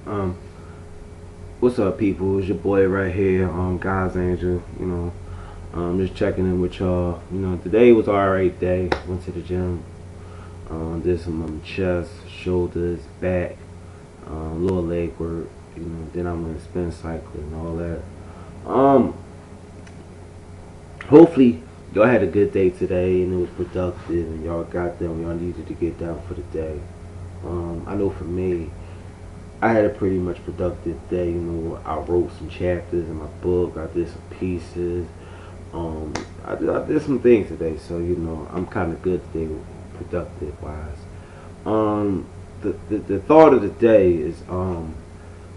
Um, what's up, people? It's your boy right here, God's Angel. Just checking in with y'all. Today was alright day. Went to the gym. Did some chest, shoulders, back, little leg work. Then I went spin cycle and all that. Um, Hopefully y'all had a good day today and it was productive and y'all got done. Y'all needed to get done for the day. I know for me, I had a pretty much productive day. I wrote some chapters in my book. I did some pieces. I did some things today, so I'm kind of good today, productive wise. The thought of the day is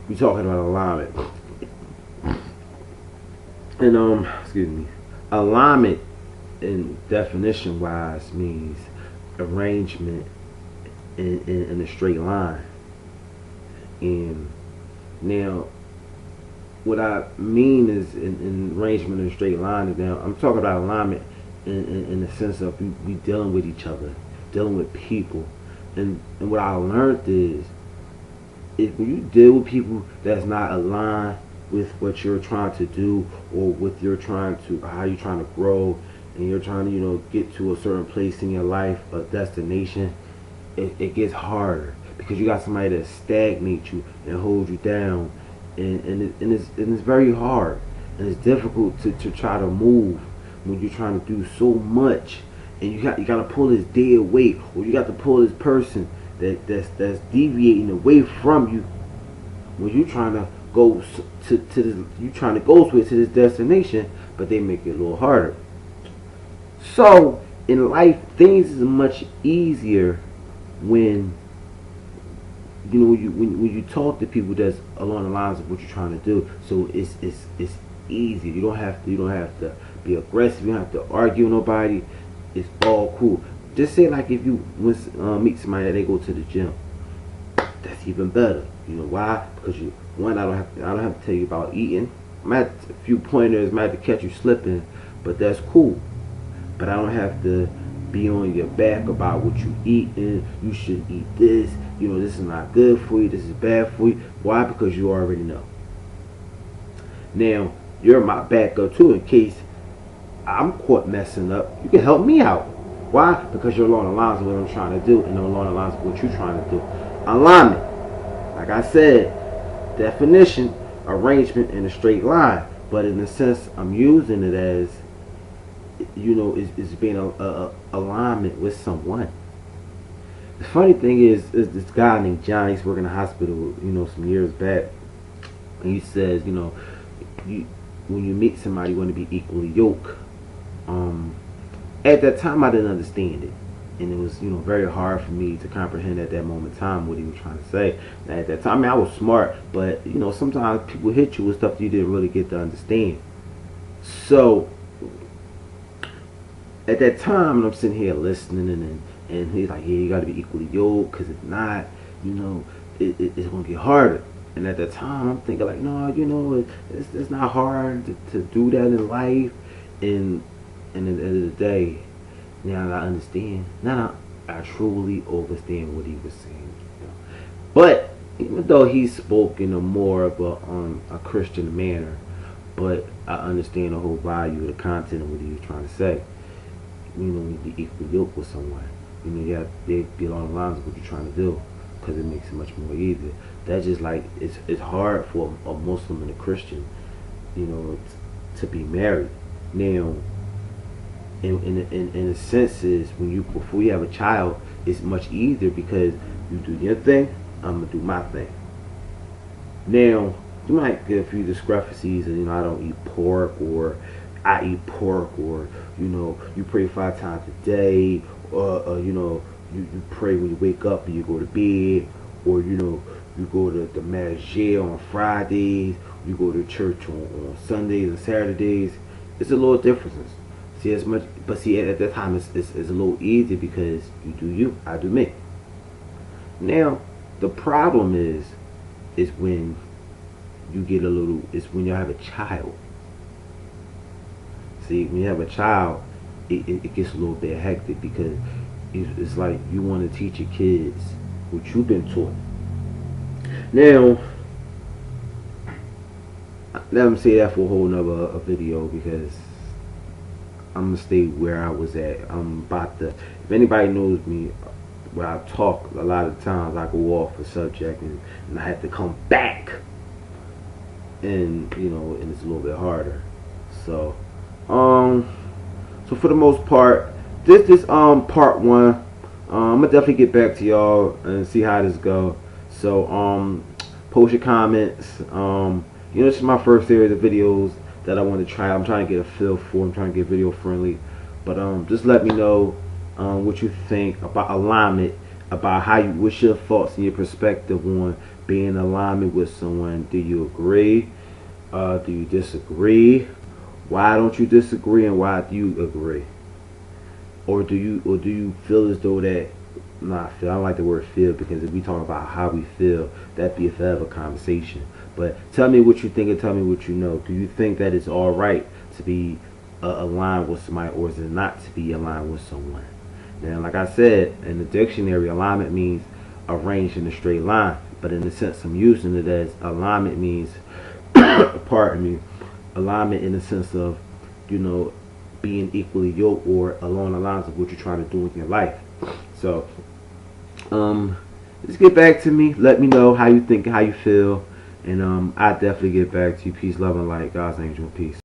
we talking about alignment, and excuse me, alignment in definition wise means arrangement in a straight line. And now, what I mean is in arrangement in a straight line is now I'm talking about alignment in the sense of we dealing with each other, dealing with people, and what I learned is if when you deal with people that's not aligned with what you're trying to do or with you're trying to how you're trying to grow and you're trying to get to a certain place in your life, a destination, it gets harder because you got somebody that stagnates you and holds you down, and it's very hard and it's difficult to try to move when you're trying to do so much, and you got to pull this dead weight, or you got to pull this person that's deviating away from you when you're trying to go to this, you trying to go to this destination, but they make it a little harder. So in life, things is much easier when when you talk to people that's along the lines of what you're trying to do. So it's easy. You don't have to be aggressive. You don't have to argue with nobody. It's all cool. Just say like if you meet somebody that they go to the gym, that's even better. You know why? Because I don't have to tell you about eating. I might have a few pointers, might have to catch you slipping, but that's cool. But I don't have to be on your back about what you eating. You shouldn't eat this. This is not good for you. This is bad for you. Why? Because you already know. Now, you're my backup too in case I'm caught messing up. You can help me out. Why? Because you're along the lines of what I'm trying to do and along the lines of what you're trying to do. Alignment. Like I said, definition, arrangement in a straight line. But in a sense, I'm using it as, is being a alignment with someone. The funny thing is this guy named John. He's working in a hospital, some years back. And he says, when you meet somebody, you want to be equally yoked. At that time, I didn't understand it, and it was, very hard for me to comprehend at that moment in time what he was trying to say. And at that time, I was smart, but sometimes people hit you with stuff that you didn't really get to understand. So at that time, I'm sitting here listening, and he's like, yeah, you got to be equally yoked, because if not, it's going to get harder. And at that time, I'm thinking like, no, it's not hard to do that in life. And at the end of the day, now I understand. Now I truly understand what he was saying. But even though he spoke in a more of a Christian manner, but I understand the whole value of the content of what he was trying to say. You be equally yoked with someone. You have to be along the lines of what you're trying to do, because it makes it much more easier. That's just like it's hard for a Muslim and a Christian, to be married. Now, in a sense, is before you have a child, it's much easier because you do your thing, I'm gonna do my thing. Now, you might get a few discrepancies, and I don't eat pork, or I eat pork, or you pray 5 times a day, or you pray when you wake up and you go to bed, or you go to the masjid on Fridays, you go to church on Sundays and Saturdays. It's a little differences. See, as much, but see, at that time it's a little easier because you do you, I do me. Now, the problem is when you get it's when you have a child. See, when you have a child, it gets a little bit hectic because it's like you want to teach your kids what you've been taught. Now, let me say that for a whole nother video, because I'm gonna stay where I was at. I'm about to. If anybody knows me, where I talk, a lot of times I go off a subject, and I have to come back, and and it's a little bit harder. So, so for the most part, this part one. I'm gonna definitely get back to y'all and see how this go. So post your comments. This is my first series of videos that I want to try. I'm trying to get a feel for. I'm trying to get video friendly, but just let me know what you think about alignment, about what's your thoughts and your perspective on being in alignment with someone. Do you agree? Do you disagree? Why don't you disagree, and why do you agree? Or do you feel as though that, not feel, I don't like the word feel, because if we talk about how we feel, that'd be a forever conversation. But tell me what you think, and tell me what you know. Do you think that it's alright to be aligned with somebody, or is it not to be aligned with someone? Now, like I said, in the dictionary, alignment means arranged in a straight line, but in the sense I'm using it as, alignment means pardon me, alignment in the sense of, being equally yoked, or along the lines of what you're trying to do with your life. So just get back to me, let me know how you think, how you feel, and I definitely get back to you. Peace, love, and light. God's angel. Peace.